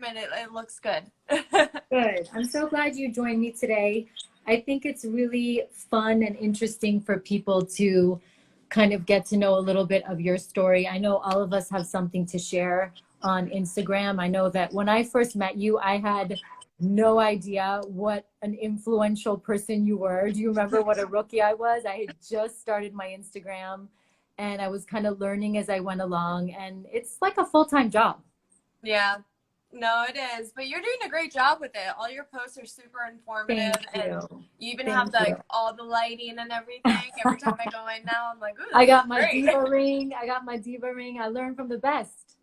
improvement. It looks good. Good. I'm so glad you joined me today. I think it's really fun and interesting for people to kind of get to know a little bit of your story. I know all of us have something to share on Instagram. I know that when I first met you, I had no idea what an influential person you were. Do you remember what a rookie I was? I had just started my Instagram and I was kind of learning as I went along, and it's like a full-time job. Yeah. No, it is. But you're doing a great job with it. All your posts are super informative, Thank and you. you even have Thank you. like all the lighting and everything. Every time I go in now, I'm like, ooh, I this is got my great. diva ring. I got my diva ring. I learned from the best.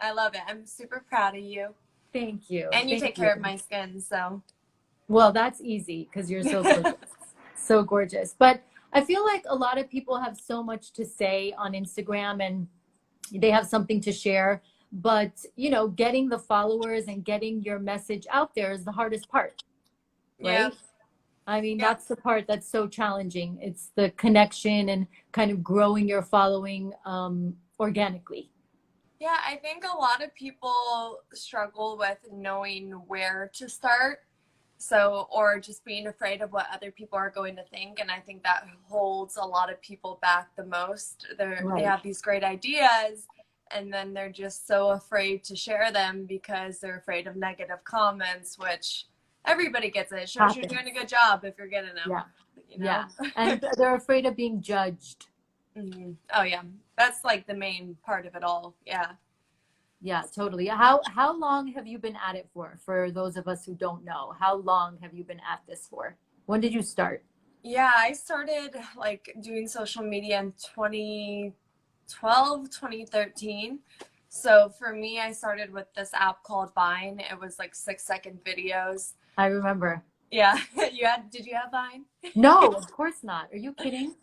I love it. I'm super proud of you. Thank you. And you Thank take you. care of my skin, so. Well, that's easy because you're so gorgeous. So gorgeous. But I feel like a lot of people have so much to say on Instagram and they have something to share. But, you know, getting the followers and getting your message out there is the hardest part, Yeah. right? I mean, Yeah. that's the part that's so challenging. It's the connection and kind of growing your following organically. Yeah, I think a lot of people struggle with knowing where to start. So, or just being afraid of what other people are going to think. And I think that holds a lot of people back the most. They Right. have these great ideas, and then they're just so afraid to share them because they're afraid of negative comments, which everybody gets it. It shows you're Happens. doing a good job if you're getting them, Yeah. you know? Yeah. And they're afraid of being judged. Oh, yeah. That's like the main part of it all. Yeah. Yeah, totally. How long have you been at it for? For those of us who don't know, how long have you been at this for? When did you start? Yeah, I started like doing social media in 2012, 2013. So for me, I started with this app called Vine. It was like 6-second videos. I remember. Yeah, did you have Vine? No, of course not. Are you kidding?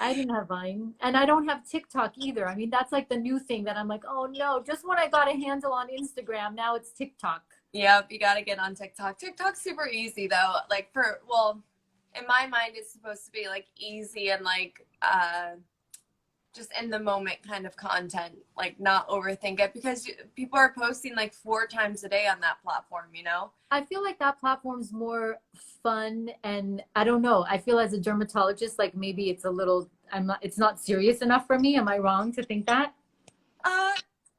I didn't have Vine. And I don't have TikTok either. I mean, that's like the new thing that I'm like, oh no, just when I got a handle on Instagram, now it's TikTok. Yep, you got to get on TikTok. TikTok's super easy though. Like well, in my mind, it's supposed to be like easy and like just in the moment kind of content, like not overthink it, because people are posting like 4 times a day on that platform, you know? I feel like that platform's more fun, and I don't know. I feel as a dermatologist, like maybe it's a little, it's not serious enough for me. Am I wrong to think that? Uh,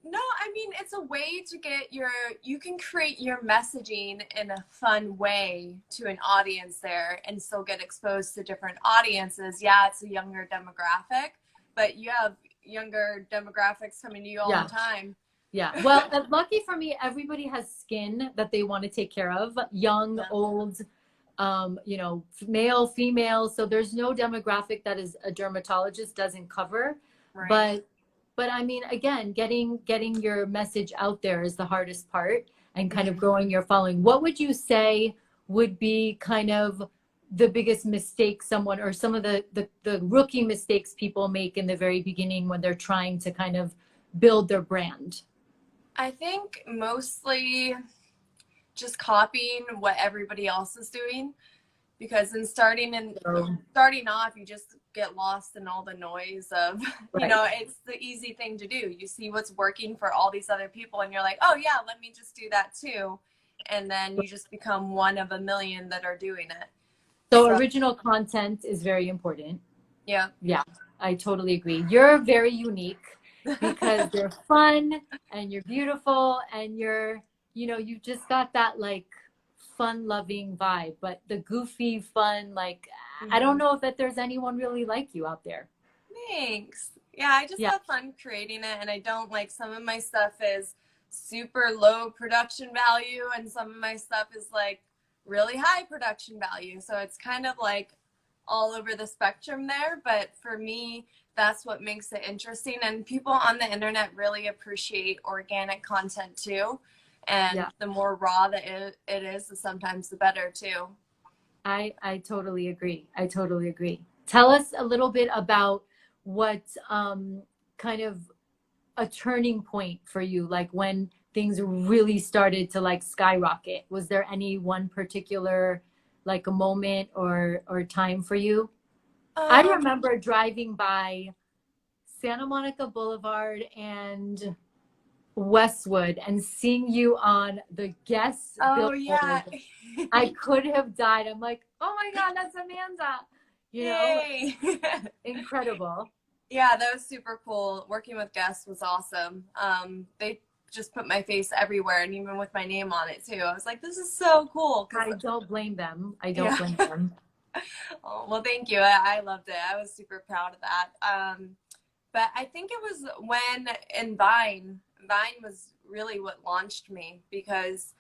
no, I mean, it's a way to get you can create your messaging in a fun way to an audience there and still get exposed to different audiences. Yeah, it's a younger demographic, but you have younger demographics coming to you all Yeah. the time. Yeah. Well, lucky for me, everybody has skin that they want to take care of, young, Yeah. old, you know, male, female. So there's no demographic that is a dermatologist doesn't cover. Right. But I mean, again, getting your message out there is the hardest part, and kind of Mhm. growing your following. What would you say would be kind of the biggest mistake someone, or some of the rookie mistakes people make in the very beginning when they're trying to kind of build their brand? I think mostly just copying what everybody else is doing, because in So, starting off, you just get lost in all the noise of, right. it's the easy thing to do. You see what's working for all these other people and you're like, oh yeah, let me just do that too. And then you just become one of a million that are doing it. So So original content is very important. yeah. Yeah, I totally agree. You're very unique because you're fun and you're beautiful and you're, you know, you've just got that like fun loving vibe, but the goofy fun, like, I don't Mhm. know if that there's anyone really like you out there. Thanks. Yeah, I just Yeah. have fun creating it, and I don't like, some of my stuff is super low production value and some of my stuff is like really high production value. So it's kind of like all over the spectrum there, but for me, that's what makes it interesting, and people on the internet really appreciate organic content too. And Yeah. the more raw that it is, sometimes the better too. I totally agree. I totally agree. Tell us a little bit about what kind of a turning point for you, like when things really started to like skyrocket. Was there any one particular like a moment or time for you? I Um, remember driving by Santa Monica Boulevard and Westwood and seeing you on the guest Oh yeah. billboard, I could have died. I'm like, oh my God, that's Amanda. You know, Yay. incredible. Yeah, that was super cool. Working with guests was awesome. They just put my face everywhere and even with my name on it too. I was like, this is so cool. Cause I don't blame them. I don't yeah. blame them. Oh, well, thank you. I loved it. I was super proud of that. But I think it was when in Vine was really what launched me because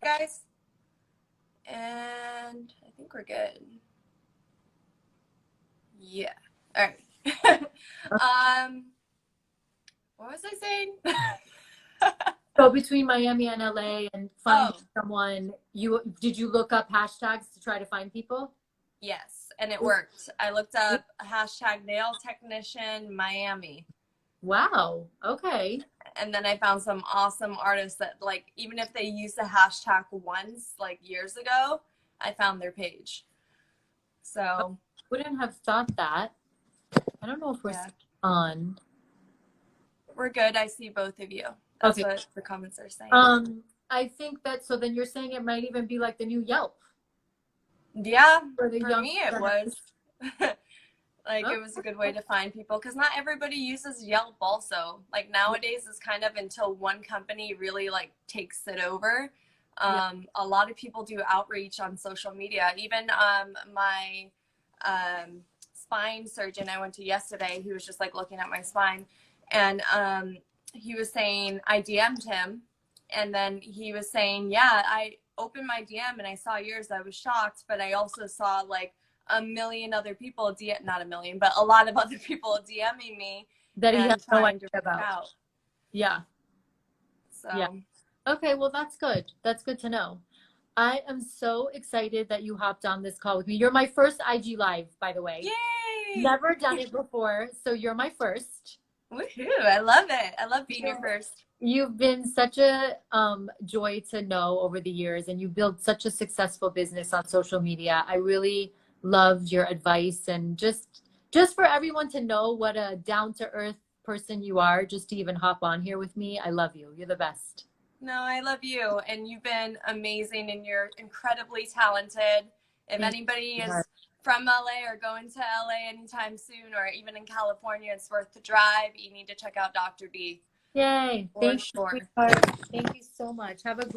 guys. And I think we're good. Yeah. All right. What was I saying? So between Miami and LA and finding Oh, someone, did you look up hashtags to try to find people? yes. And it worked. I looked up hashtag nail technician Miami. Wow. Okay. And then I found some awesome artists that, like, even if they used the hashtag once, like years ago, I found their page. So, Wouldn't have thought that. I don't know if we're yeah, on. we're good. I see both of you. That's Okay. what the comments are saying. I think that so then you're saying it might even be like the new Yelp Yeah, for the for young me it generation. was. Like Oh, it was a good way to find people because not everybody uses Yelp also. Like nowadays it's kind of until one company really like takes it over. yeah. A lot of people do outreach on social media. Even my spine surgeon I went to yesterday, he was just like looking at my spine and he was saying I DM'd him and then he was saying, yeah, I opened my DM and I saw yours. I was shocked, but I also saw like a million other people, not a million, but a lot of other people DMing me That he has and no idea trying to reach about. out. Yeah. Yeah. So, Okay, well that's good. That's good to know. I am so excited that you hopped on this call with me. You're my first IG live, by the way. yay! Never done it before, so you're my first. Woohoo! I love it. I love being your Yeah. first. You've been such a joy to know over the years, and you built such a successful business on social media. I really loved your advice, and just for everyone to know what a down to earth person you are, just to even hop on here with me. I love you. You're the best. No, I love you, and you've been amazing, and you're incredibly talented. If Thank anybody you. is from LA or going to LA anytime soon, or even in California, it's worth the drive. You need to check out Dr. B Yay. for Thank you, sure. sweetheart. Thank you so much. Have a